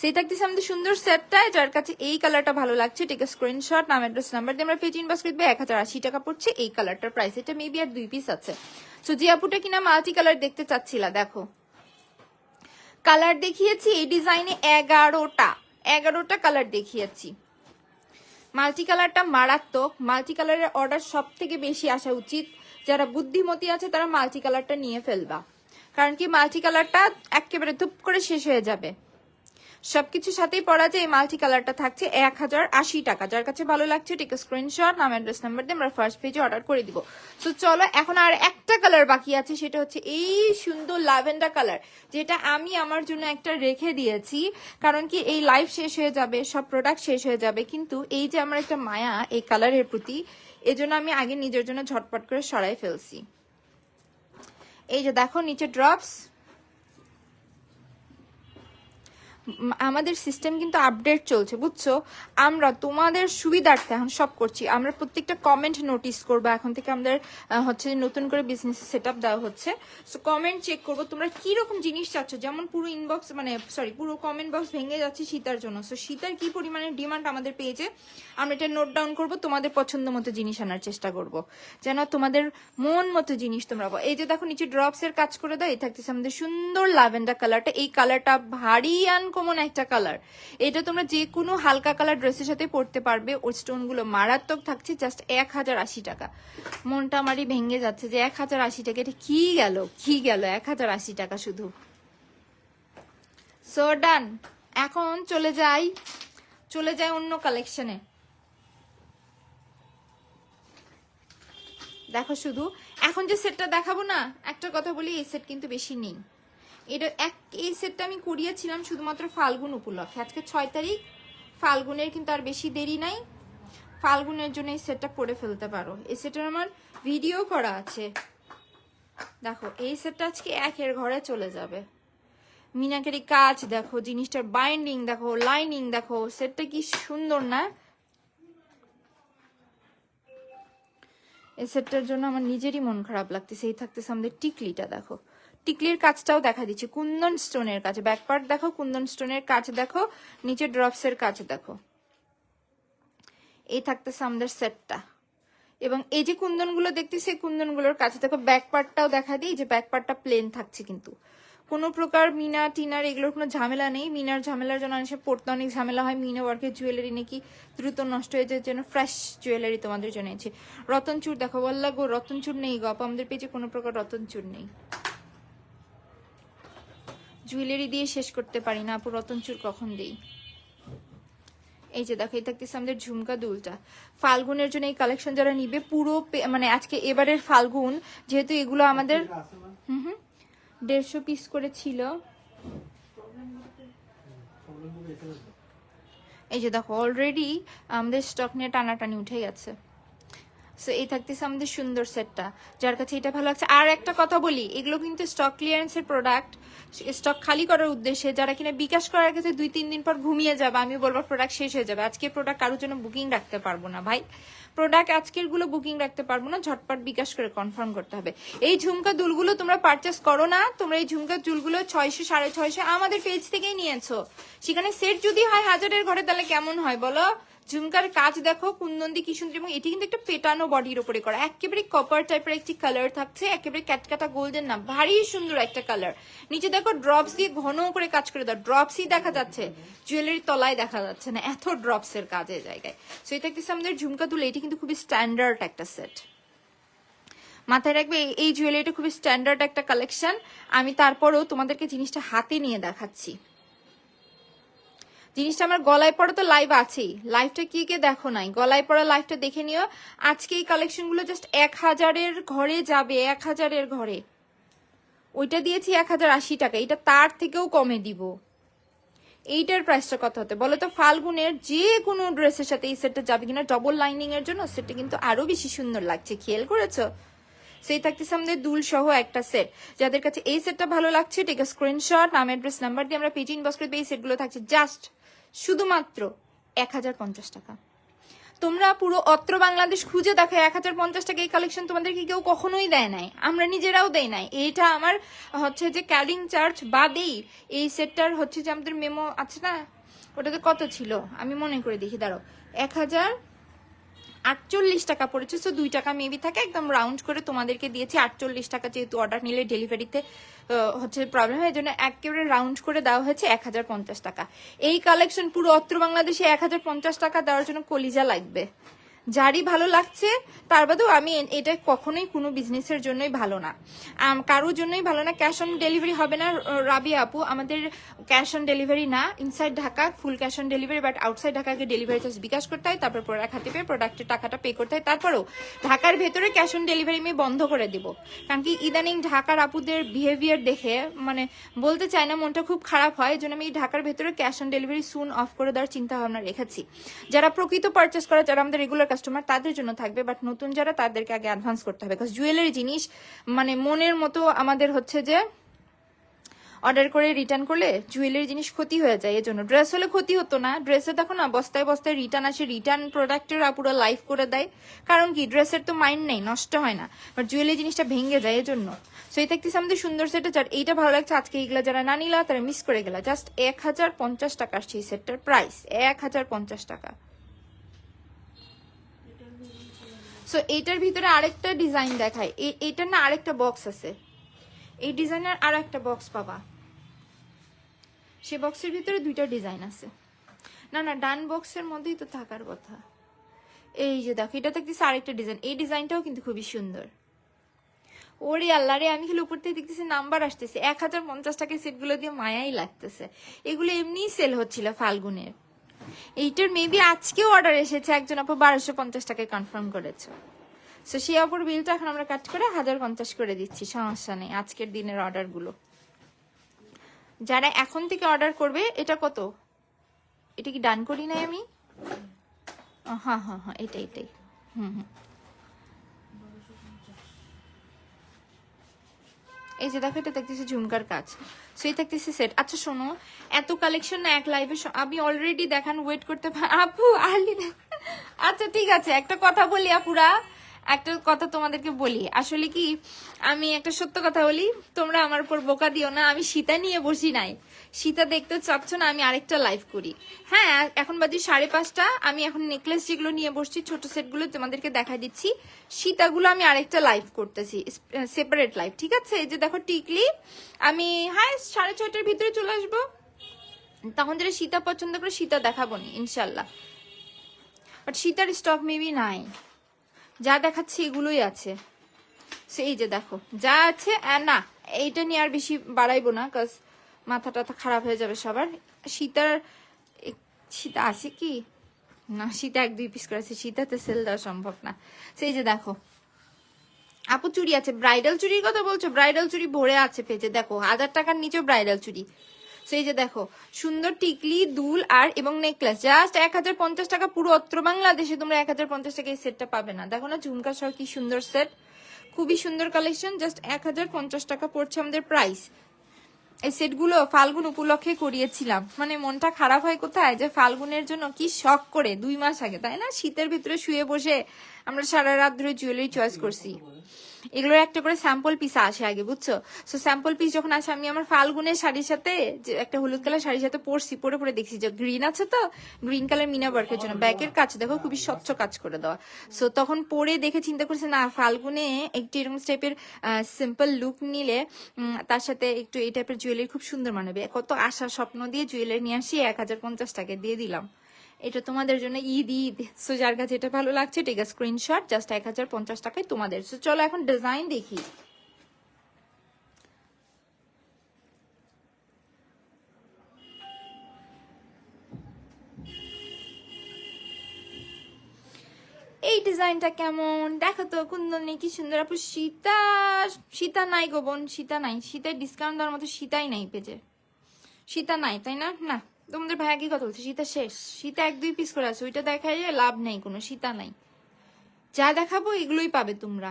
সেই থাকতেছে আমাদের সুন্দর সেটটা। যার কাছে এই কালারটা ভালো লাগছে টেক স্ক্রিনশট, নাম অ্যাড্রেস নাম্বার দিয়ে আমরা পেজ ইনবক্স করবে। 1080 টাকা পড়ছে এই কালারটার প্রাইস। এটা মেবি আর 2 পিস আছে। সো যে আপুটা কিনা মাল্টি কালার দেখতে চাচ্ছিলা, দেখো কালার দেখিয়েছি এই ডিজাইনে 11টা কালার দেখিয়েছি। মাল্টি কালারটা মারাত্মক। মাল্টি কালারের অর্ডার সব থেকে বেশি আসা উচিত। যারা বুদ্ধিমতী আছে তারা মাল্টি কালারটা নিয়ে ফেলবা, কারণ কি মাল্টি কালারটা একেবারে ধুপ করে শেষ হয়ে যাবে। সবকিছুর সাথেই পড়া যায়। এই মাল্টি কালারটা থাকছে 1080 টাকা। যার কাছে ভালো লাগছে টেক স্ক্রিনশট, নাম অ্যাড্রেস নাম্বার দিয়ে আমরা ফার্স্ট পেজে অর্ডার করে দিব। তো চলো এখন আর একটা কালার বাকি আছে, সেটা হচ্ছে এই সুন্দর ল্যাভেন্ডার কালার, যেটা আমি আমার জন্য একটা রেখে দিয়েছি। কারণ কি এই লাইফ শেষ হয়ে যাবে, সব প্রোডাক্ট শেষ হয়ে যাবে, কিন্তু এই যে আমার একটা মায়া এই কালারের প্রতি, এজন্য আমি আগে নিজের জন্য ঝটপট করে সরাই ফেলছি। এই যে দেখো নিচে ড্রপস, আমাদের সিস্টেম কিন্তু আপডেট চলছে, বুঝছো? আমরা তোমাদের সুবিধার্থে এখন সব করছি। আমরা প্রত্যেকটা কমেন্ট নোটিস করবো এখন থেকে। আমাদের হচ্ছে নতুন করে বিজনেস সেট আপ দেওয়া হচ্ছে। সো কমেন্ট চেক করবো তোমরা কি রকম জিনিস চাচ্ছ। যেমন পুরো ইনবক্স মানে সরি পুরো কমেন্ট বক্স ভেঙে যাচ্ছে শীতার জন্য। সো শীতার কি পরিমাণে ডিমান্ড আমাদের পেয়েছে আমরা এটা নোট ডাউন করবো। তোমাদের পছন্দ মতো জিনিস আনার চেষ্টা করব, যেন তোমাদের মন মতো জিনিস তোমরা পাও। এই যে দেখো নিচে ড্রপস এর কাজ করে দাও। এই থাকতেছে আমাদের সুন্দর ল্যাভেন্ডার কালারটা। এই কালারটা ভারী আনকমন একটা কালার। এটা তোমরা যে কোনো হালকা কালার ড্রেসের সাথে পরতে পারবে। ওই স্টোন গুলো মারাত্মক থাকছে। জাস্ট 1080 টাকা। মনটা আমারই ভেঙে যাচ্ছে যে 1080 টাকা। এটা কি গেল 1080 টাকা শুধু। সো ডান। এখন চলে যাই অন্য কালেকশনে। দেখো শুধু এখন যে সেটটা দেখাবো না, একটা কথা বলি, এই সেট কিন্তু বেশি নেই। এই সেটটা আমি করিয়েছিলাম শুধুমাত্র ফাল্গুন উপলক্ষে। আজকে 6 তারিখ, ফাল্গুনের কিন্তু আর বেশি দেরি নাই। ফাল্গুনের জন্য এই সেটটা পরে ফেলতে পারো। এই সেটটার আমার ভিডিও করা আছে। দেখো এই সেটটা আজকে 1-এর ঘরে চলে যাবে। মিনাকারি কাজ দেখো, জিনিসটার বাইন্ডিং দেখো, লাইনিং দেখো, সেটটা কি সুন্দর না? এই সেটটার জন্য আমার নিজেরই মন খারাপ লাগতেছে। এই থাকতেছে আমাদের টিকলিটা দেখো, টিকলির কাজটাও দেখা দিচ্ছে কুন্দন স্টোনের কাজ। ব্যাক পার্ট দেখো, কুন্দন স্টোনের কাজ দেখো, নিচে ড্রপস এর কাজ দেখো। এই থাকতেছে আমাদের সেটটা। এবং এই যে কুন্দনগুলো দেখতেছি, কুন্দনগুলোর কাছে দেখো, ব্যাক পার্টটাও দেখা দিই। যে ব্যাক পার্টটা প্লেন থাকছে, কিন্তু কোনো প্রকার মিনা টিনার এগুলোর কোনো ঝামেলা নেই। মিনার ঝামেলার জন্য অনেক পড়তে অনেক ঝামেলা হয়। মিনা ওয়ার্কের জুয়েলারি নাকি দ্রুত নষ্ট হয়ে যায়, জন্য ফ্রেশ জুয়েলারি তোমাদের জন্য এনেছি। রতনচুর দেখো, বললা গো রতনচুর নেই গো আপু, আমাদের পেজে কোনো প্রকার রতনচুর নেই। জুয়েলারি দিয়ে শেষ করতে পারি না আপু, রতনচুর কখন দেই। এই যে দেখো, এই থাকতেছে আমাদের ঝুমকা দুলটা। ফাল্গুনের জন্য এই কালেকশন যারা নিবে পুরো মানে আজকে এবারের ফাল্গুন যেহেতু এগুলো আমাদের 150 পিস করে ছিল। এই যে দেখো অলরেডি আমাদের স্টক নিয়ে টানাটানি উঠে গেছে। সো এই থাকতেছে আমাদের সুন্দর সেটটা, যার কাছে এটা ভালো লাগছে। আর একটা কথা বলি, এগুলো কিন্তু স্টক ক্লিয়ারেন্সের প্রোডাক্ট, স্টক খালি করার উদ্দেশ্যে। যারা কিনা বিকাশ করার কাছে 2-3 দিন পর ঘুমিয়ে যাবে, আমি বলবো প্রোডাক্ট শেষ হয়ে যাবে। আজকে প্রোডাক্ট কারোর জন্য বুকিং রাখতে পারবো না ভাই, প্রোডাক্ট আজকের গুলো বুকিং রাখতে পারবো না, ঝটপট বিকাশ করে কনফার্ম করতে হবে। এই ঝুমকা দুলগুলো তোমরা পারচেস করো না, তোমরা এই ঝুমকা দুলগুলো 600 650 আমাদের পেজ থেকেই নিয়েছো। সেখানে সেট যদি হয় 1000-এর ঘরে, তাহলে কেমন হয় বলো? ঝুমকার কাজ দেখো, কুন্দন্দি কি সুন্দর। এবং এটি কিন্তু একটা পেটানো বডির উপরে করা, একেবারে কপার টাইপের একটি কালার থাকছে, একেবারে ক্যাটকাটা গোল্ডেন না, ভারী সুন্দর একটা কালার। নিচে দেখো ড্রপস দিয়ে ঘন করে কাজ করে দাও, ড্রপসই দেখা যাচ্ছে, জুয়েলারির তলায় দেখা যাচ্ছে না, এত ড্রপস এর কাজের জায়গায়। সো এটা দেখতেছি আমাদের ঝুমকা দুল। এটি কিন্তু খুবই স্ট্যান্ডার্ড একটা সেট, মাথায় রাখবে। এই জুয়েলারিটা খুবই স্ট্যান্ডার্ড একটা কালেকশন। আমি তারপরেও তোমাদেরকে জিনিসটা হাতে নিয়ে দেখাচ্ছি। জিনিসটা আমার গলায় পড়া তো লাইভ আছেই, লাইভটা কি কে দেখো নাই, গলায় পড়া লাইভটা দেখে নিও। আজকে এই কালেকশনগুলো জাস্ট 1000-এর ঘরে যাবে, 1000-এর ঘরে। ওইটা দিয়েছি 1080 টাকা, এটা তার থেকেও কমে দিব। এইটার প্রাইসটা কত হতে বলো তো? ফাল্গুনের যে কোনো ড্রেসের সাথে এই সেটটা যাবে কিনা, ডবল লাইনিং এর জন্য সেটটা কিন্তু আরো বেশি সুন্দর লাগছে, খেয়াল করেছো? সেই থাকতেছে আমাদের দুল সহ একটা সেট। যাদের কাছে এই সেটটা ভালো লাগছে, টেক স্ক্রিনশট, নাম অ্যাড্রেস নাম্বার দিয়ে আমরা পেজে ইনবক্স করে এই সেটগুলো থাকছে জাস্ট শুধুমাত্র 1050 টাকা। তোমরা পুরো অত্র বাংলাদেশ খুঁজে দেখো 1050 টাকা এই কালেকশন তোমাদেরকে কেউ কখনোই দেয় নাই, আমরা নিজেরাও দেই নাই। এইটা আমার হচ্ছে যে ক্যারিং চার্জ বাদেই এই সেটটার হচ্ছে যে আমাদের মেমো আছে না, ওটাতে কত ছিল আমি মনে করে দেখি, দাঁড়ো, 1048 টাকা পড়েছে। সো 2 টাকা মেবি থাকে, একদম রাউন্ড করে তোমাদেরকে দিয়েছি 48 টাকা। যেহেতু অর্ডার নিলে ডেলিভারিতে হচ্ছে প্রবলেম হয়, এই জন্য একেবারে রাউন্ড করে দেওয়া হয়েছে 1050 টাকা। এই কালেকশন পুরো অত্র বাংলাদেশে 1050 টাকা দেওয়ার জন্য কলিজা লাগবে। যারই ভালো লাগছে, তার বাদেও আমি এটা কখনোই কোনো বিজনেসের জন্যই ভালো না, কারোর জন্যই ভালো না। ক্যাশ অন ডেলিভারি হবে না রাবি আপু, আমাদের ক্যাশ অন ডেলিভারি না। Inside Dhaka full cash on delivery, but outside ঢাকাকে ডেলিভারি চার্জ বিকাশ করতে হয়, তারপর প্রোডাক্ট হাতে পেয়ে প্রোডাক্টের টাকাটা পে করতে হয়। তারপরেও ঢাকার ভেতরে ক্যাশ অন ডেলিভারি আমি বন্ধ করে দিব, কারণ কি ইদানিং ঢাকার আপুদের বিহেভিয়ার দেখে মানে বলতে চাই না, মনটা খুব খারাপ হয়। এই জন্য আমি ঢাকার ভেতরে cash on delivery soon of করে দেওয়ার চিন্তা ভাবনা রেখেছি। যারা প্রকৃত পারচেস করে, যারা আমাদের রেগুলার কাস্টমার, তাদের জন্য থাকবে, বাট নতুন যারা তাদেরকে আগে অ্যাডভান্স করতে হবে। বিকজ জুয়েলারি জিনিস মানে মনের মতো আমাদের হচ্ছে যে অর্ডার করে রিটার্ন করলে জুয়েলারি জিনিস ক্ষতি হয়ে যায়, এজন্য। ড্রেস হলে ক্ষতি হতো না, ড্রেসে দেখো না বস্তায় বস্তায় রিটার্ন আসে, রিটার্ন প্রোডাক্টের পুরো লাইফ করে দেয়। কারণ কি, ড্রেসের তো মাইন্ড নেই, নষ্ট হয় না, বাট জুয়েলারি জিনিসটা ভেঙে যায়, এজন্য। সো এই থাকতেছে আমাদের সুন্দর সেটটা, যার এইটা ভালো লাগছে আজকে এইগুলা যারা না নিলা তারা মিস করে গেলা। জাস্ট 1050 টাকা আসছে এই সেটটার প্রাইস, 1050 টাকা। সো এইটার ভিতরে আরেকটা ডিজাইন দেখায়, এইটার না আরেকটা বক্স আছে, এই ডিজাইনের আর একটা বক্স পাবা। সে বক্সের ভিতরে দুইটা ডিজাইন আছে। না না, ডান বক্সের মধ্যেই তো থাকার কথা। এই যে দেখো, এটা দেখতেছি আরেকটা ডিজাইন, এই ডিজাইনটাও কিন্তু খুবই সুন্দর। ওরে আল্লাহ রে, আমি খালি উপর থেকে দেখতেছি নাম্বার আসতেছে, 1050 টাকায় সেটগুলো দিয়ে মায়াই লাগতেছে। এগুলো এমনিই সেল হচ্ছিল ফাল্গুনের। এইটার মেবি আজকেও অর্ডার এসেছে, একজন আপু 1250 টাকায় কনফার্ম করেছে। সো সেই অপর বিলটা এখন আমরা কাট করে 1050 করে দিচ্ছি, সমস্যা নেই। আজকের দিনের অর্ডারগুলো যারা এখন থেকে অর্ডার করবে, এটা কত, এটা কি ডান করি নাই আমি? হ্যাঁ হ্যাঁ হ্যাঁ, এটাই। হুম। এই যে দেখো, এটা দেখতেছি ঝুমকার কাজ, সো এই দেখতেছি সেট। আচ্ছা শোনো, এত কালেকশন না এক লাইভে আমি অলরেডি দেখান, ওয়েট করতে আপু আর্লি। আচ্ছা ঠিক আছে, একটা কথা বলি আপুরা, একটা কথা তোমাদেরকে বলি। আসলে কি, আমি একটা সত্য কথা বলি, তোমরা আমার উপর বোকা দিও না। আমি সীতা নিয়ে বসি নাই, সীতা দেখতে চাচ্ছ না, আমি আরেকটা লাইভ করি। হ্যাঁ, এখন বাজে 5:30, আমি এখন নেকলেস যেগুলো নিয়ে বসছি ছোট সেটগুলো তোমাদেরকে দেখা দিচ্ছি, সীতাগুলো আমি আরেকটা লাইভ করতেছি, সেপারেট লাইভ, ঠিক আছে? এই যে দেখো টিকলি, আমি হ্যাঁ 6:30টার ভিতরে চলে আসবো, তখন যারা সীতা পছন্দ করে সীতা দেখাবো নি ইনশাল্লাহ। বাট সীতার স্টক মেবি নাই, যা দেখাচ্ছে এগুলোই আছে। এই যে দেখো যা আছে, না এইটা নিয়ে আর বেশি বাড়াইবো না, কাজ মাথাটা তো খারাপ হয়ে যাবে সবার। সীতা আছে কি না, সীতা 1-2 পিস করেছে, সীতাতে সেল দেওয়া সম্ভব না। সেই যে দেখো আপু চুড়ি আছে, ব্রাইডাল চুড়ির কথা বলছো? ব্রাইডাল চুড়ি ভরে আছে পেজে, দেখো 1000 টাকার নিচেও ব্রাইডাল চুড়ি। সেই যে দেখো সুন্দর টিকলি, দুল আর এবং নেকলেস, জাস্ট 1050 টাকা। পুরো উত্তর বাংলাদেশে তোমরা 1050 টাকা এই সেটটা পাবে না। দেখো না ঝুমকা সহ কি সুন্দর সেট, খুবই সুন্দর কালেকশন। জাস্ট 1050 টাকা পড়ছে আমাদের প্রাইস। এই সেটগুলো ফাল্গুন উপলক্ষে করিয়েছিলাম, মানে মনটা খারাপ হয় কোথায়, যে ফাল্গুনের জন্য কি শখ করে 2 মাস আগে, তাই না, শীতের ভিতরে শুয়ে বসে আমরা সারা রাত ধরে জুয়েলারি চয়েস করছি। এগুলোর একটা করে স্যাম্পল পিস আসে আগে, বুঝছো? সো স্যাম্পল পিস যখন আসে, আমি আমার ফাল্গুনের শাড়ির সাথে, যে একটা হলুদ কালার শাড়ির সাথে পরছি, পরে দেখছি যে গ্রিন আছে, তো গ্রিন কালার মিনা ওয়ার্কের জন্য ব্যাকের কাজ দেখো খুবই স্বচ্ছ কাজ করে দেওয়া। সো তখন পরে দেখে চিন্তা করছে, না ফাল্গুনে একটু এরকম টাইপের সিম্পল লুক নিলে তার সাথে একটু এই টাইপের জুয়েলারি খুব সুন্দর মানাবে। কত আশা স্বপ্ন দিয়ে জুয়েলারি নিয়ে আসি, 1050 টাকা দিয়ে দিলাম। এটা তোমাদের জন্য ঈদ। সো যার কাছে এটা ভালো লাগছে, ঠিক আছে, স্ক্রিনশট, জাস্ট 1050 টাকায় তোমাদের। সো চলো এখন ডিজাইন দেখি। এই ডিজাইনটা কেমন দেখো তো, কুন্দনী কি সুন্দর। আপু সীতা নাই গো বোন, সীতা নাই, সীতার ডিসকাউন্ট দেওয়ার মতো সীতাই নাই পেজে, সীতা নাই, তাই না? না, তোমাদের ভাইয়া কি কথা বলছে, সীতা শেষ, সীতা 1-2 পিস করে আছে, ওইটা দেখাই লাভ নেই, কোনো সীতা নাই। যা দেখাবো এগুলোই পাবে তোমরা।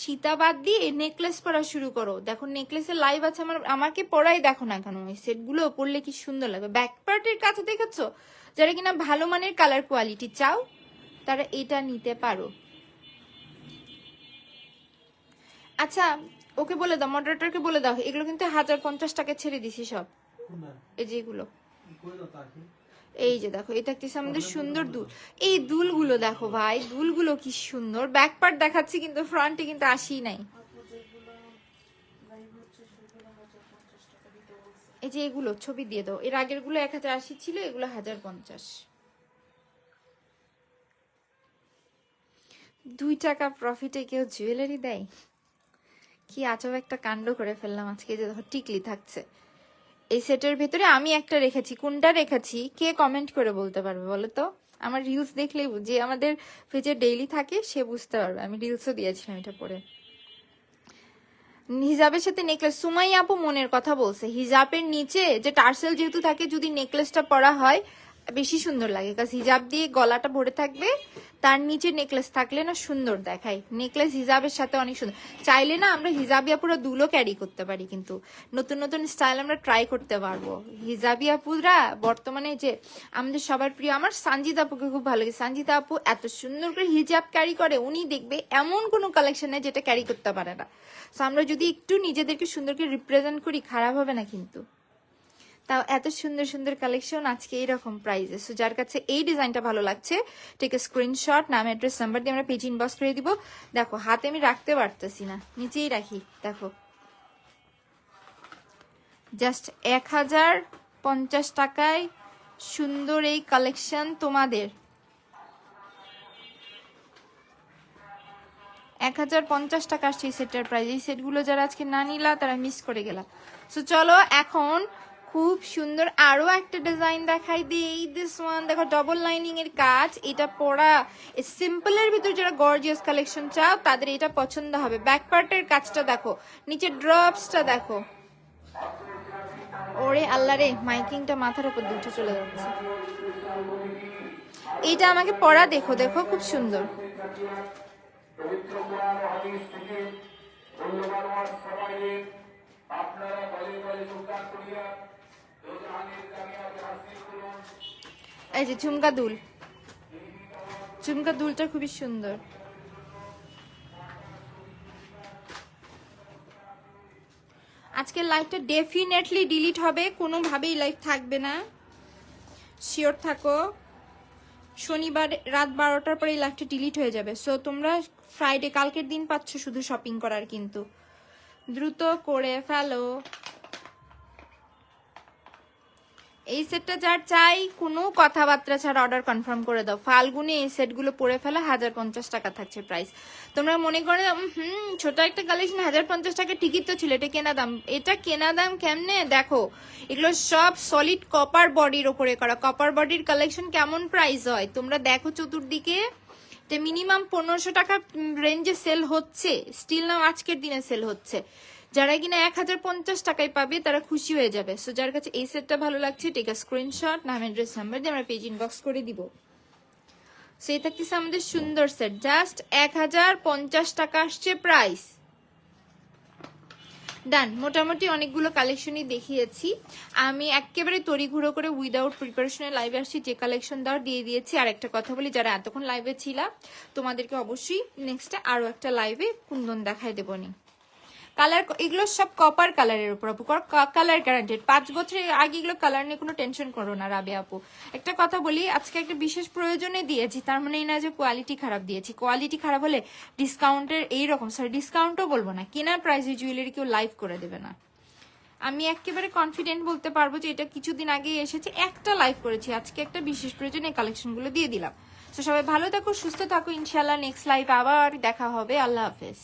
সীতা বাদ দিয়ে নেকলেস পরা শুরু করো। দেখো নেকলেসের লাইভ আছে আমাকে পরাই দেখো না কেন, ওই সেটগুলো পরলে কি সুন্দর লাগবে। ব্যাক পার্টের কাছে দেখেছো, যারা কিনা ভালো মানের কালার কোয়ালিটি চাও তারা এটা নিতে পারো। আচ্ছা ওকে বলে দাও, মডারেটরকে বলে দাও, এগুলো কিন্তু 1050 টাকা ছেড়ে দিছি সব। এই যে এগুলো, এই যে দেখো, এটা কি আমাদের সুন্দর দুল। এই দুলগুলো দেখো ভাই, দুলগুলো কি সুন্দর। ব্যাক পার্ট দেখাচ্ছি কিন্তু ফ্রন্টে কিন্তু আসি নাই। এই যে এগুলো ছবি দিয়ে দাও, এর আগের গুলো 1080 ছিল, এগুলো 1050। 2 টাকা প্রফিটে কেউ জুয়েলারি দেয়? কি আজব একটা কাণ্ড করে ফেললাম আজকে। যে দেখো টিকলি থাকছে এই সেটের ভেতরে, আমি একটা রেখেছি, কোনটা রেখেছি কে কমেন্ট করে বলতে পারবে বলো তো? আমার রিলস দেখলেই, যে আমাদের পেজে ডেইলি থাকে সে বুঝতে পারবে, আমি রিলসও দিয়েছিলাম এটা পরে। হিজাবের সাথে নেকলেস, সুমাইয়া আপু মনের কথা বলছে। হিজাবের নিচে যে টার্সেল যেহেতু থাকে, যদি নেকলেসটা পরা হয় বেশি সুন্দর লাগে, কারণ হিজাব দিয়ে গলাটা ভরে থাকবে, তার নিচে নেকলেস থাকলে না সুন্দর দেখায়। নেকলেস হিজাবের সাথে অনেক সুন্দর। চাইলে না আমরা হিজাবিয়া পুরো দুলো ক্যারি করতে পারি, কিন্তু নতুন নতুন স্টাইল আমরা ট্রাই করতে পারবো। হিজাবিয়া পুরা বর্তমানে যে আমাদের সবার প্রিয়, আমার সানজিদা আপুকে খুব ভালো লাগে। সানজিদা আপু এত সুন্দর করে হিজাব ক্যারি করে, উনি দেখবে এমন কোনো কালেকশন নেই যেটা ক্যারি করতে পারে না। সো আমরা যদি একটু নিজেদেরকে সুন্দর করে রিপ্রেজেন্ট করি, খারাপ হবে না কিন্তু। তাও এত সুন্দর সুন্দর কালেকশন আজকে এইরকম প্রাইসে। সো যার কাছে এই ডিজাইনটা ভালো লাগছে, টেক এ স্ক্রিনশট, নাম অ্যাড্রেস নাম্বার দিয়ে আমরা পেজ ইনবক্স করে দিব। দেখো হাতে আমি রাখতে পারতেছি না, নিচেই রাখি। দেখো জাস্ট 1050 টাকায় সুন্দর এই কালেকশন তোমাদের। 1050 টাকা আসছে এই সেটটার প্রাইস। এই সেটগুলো যারা আজকে না নিলা তারা মিস করে গেলা। সো চলো এখন খুব সুন্দর আরো একটা ডিজাইন দেখাই দিই। দিস ওয়ান দেখো, ডবল লাইনিং এর কাজ, এটা পরা সিম্পলের ভিতর যারা গর্জিয়াস কালেকশন চাও তাদের এটা পছন্দ হবে। ব্যাক পার্টের কাজটা দেখো, নিচে ড্রপসটা দেখো। ওরে আল্লাহ রে, মাইকিংটা মাথার উপর দুটো চলে যাচ্ছে। এইটা আমাকে পরা দেখো, দেখো খুব সুন্দর। এই যে ঝুমকা দুল, ঝুমকা দুলটা খুবই সুন্দর। আজকের লাইভটা ডেফিনেটলি ডিলিট হবে, কোনোভাবেই লাইভ থাকবে না, শিওর থাকো। শনিবার রাত 12টার পরে এই লাইভটা ডিলিট হয়ে যাবে। সো তোমরা ফ্রাইডে কালকের দিন পাচ্ছ শুধু শপিং করার, কিন্তু দ্রুত করে ফেলো। এই সেটটা যার চাই কোনো কথাবার্তা ছাড়া অর্ডার কনফার্ম করে দাও। ফাল্গুনে এই সেটগুলো পরে ফেলা, 1050 টাকা থাকছে প্রাইস। তোমরা মনে করো ছোট একটা কালেকশন 1050 টাকা টিকিট তো ছিল, এটা কেনা দাম। এটা কেনা দাম কেমনে দেখো, এগুলো সব সলিড কপার বডির ওপরে করা। কপার বডির কালেকশন কেমন প্রাইস হয় তোমরা দেখো চতুর্দিকে, যে মিনিমাম 1500 টাকা রেঞ্জে সেল হচ্ছে, স্টিল নাও আজকের দিনে সেল হচ্ছে। যারা কিনা 1050 টাকায় পাবে তারা খুশি হয়ে যাবে। সো যার কাছে এই সেটটা ভালো লাগছে, টেক আ স্ক্রিনশট, নাম অ্যাড্রেস নাম্বার দিয়ে আমরা পেজ ইনবক্স করে দিব। সো এই থাকতেছে আমাদের সুন্দর সেট, জাস্ট 1050 টাকা আসছে প্রাইস। ডান। মোটামুটি অনেকগুলো কালেকশনই দেখিয়েছি আমি, একেবারে তড়িঘুড়ো করে উইদাউট প্রিপারেশনে লাইভে আসছি। যে কালেকশন দেওয়ার দিয়ে দিয়েছি। আর একটা কথা বলি, যারা এতক্ষণ লাইভে ছিলাম তোমাদেরকে অবশ্যই নেক্সটে আরো একটা লাইভে কুন্দন দেখাই দেবনি। কালার এগুলো সব কপার কালারের উপর আপু, কালার গ্যারান্টেড। 5 বছরের আগে এগুলো কালার নিয়ে কোনো টেনশন করো না রাবিয়া আপু। একটা কথা বলি, আজকে একটা বিশেষ প্রয়োজনে দিয়েছি, তার মানে এই না যে কোয়ালিটি খারাপ দিয়েছি। কোয়ালিটি খারাপ হলে ডিসকাউন্টের এইরকম, সরি ডিসকাউন্টও বলবো না, কেনার প্রাইসে জুয়েলারি কেউ লাইভ করে দেবে না। আমি একেবারে কনফিডেন্ট বলতে পারবো যে এটা কিছুদিন আগে এসেছে, একটা লাইভ করেছি, আজকে একটা বিশেষ প্রয়োজনে এই কালেকশনগুলো দিয়ে দিলাম। তো সবাই ভালো থাকো, সুস্থ থাকো, ইনশাল্লাহ নেক্সট লাইভ আবার দেখা হবে। আল্লাহ হাফেজ।